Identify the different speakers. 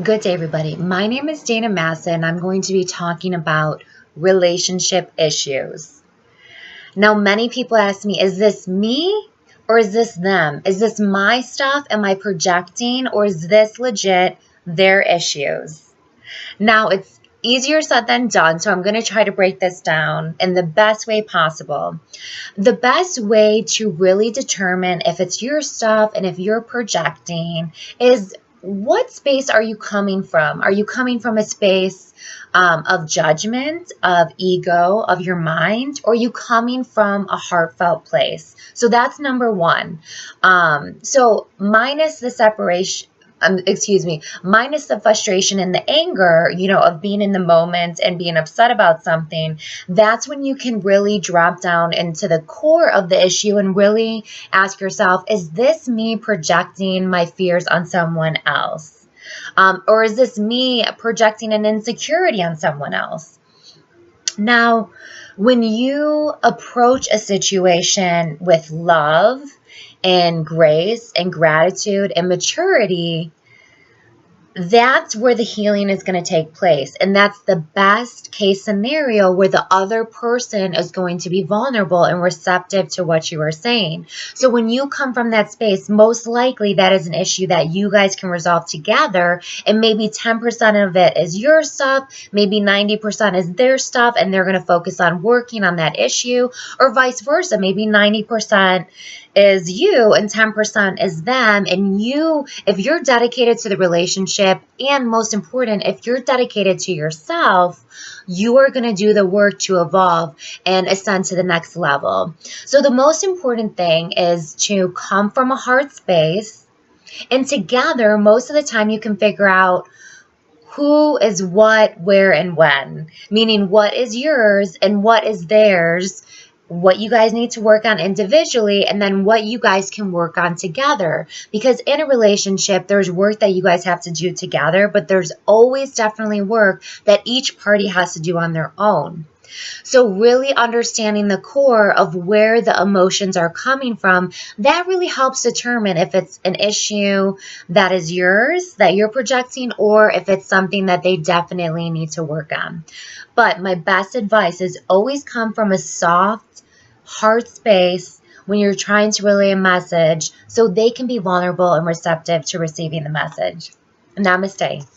Speaker 1: Good day, everybody. My name is Dana Massat, and I'm going to be talking about relationship issues. Now, many people ask me, is this me or is this them? Is this my stuff? Am I projecting, or is this legit their issues? Now, it's easier said than done, so I'm going to try to break this down in the best way possible. The best way to really determine if it's your stuff and if you're projecting is, what space are you coming from? Are you coming from a space of judgment, of ego, of your mind, or are you coming from a heartfelt place? So that's number one. So minus the separation, minus the frustration and the anger, of being in the moment and being upset about something, that's when you can really drop down into the core of the issue and really ask yourself, is this me projecting my fears on someone else? Or is this me projecting an insecurity on someone else? Now, when you approach a situation with love and grace and gratitude and maturity, that's where the healing is going to take place. And that's the best case scenario, where the other person is going to be vulnerable and receptive to what you are saying. So when you come from that space, most likely that is an issue that you guys can resolve together. And maybe 10% of it is your stuff, maybe 90% is their stuff, and they're going to focus on working on that issue, or vice versa. Maybe 90% is you and 10% is them. And if you're dedicated to the relationship, and most important, if you're dedicated to yourself, you are going to do the work to evolve and ascend to the next level. So the most important thing is to come from a heart space, and together, most of the time, you can figure out who is what, where, and when, meaning what is yours and what is theirs, what you guys need to work on individually, and then what you guys can work on together. Because in a relationship, there's work that you guys have to do together, but there's always definitely work that each party has to do on their own. So really understanding the core of where the emotions are coming from, that really helps determine if it's an issue that is yours, that you're projecting, or if it's something that they definitely need to work on. But my best advice is always come from a soft heart space when you're trying to relay a message, so they can be vulnerable and receptive to receiving the message. Namaste.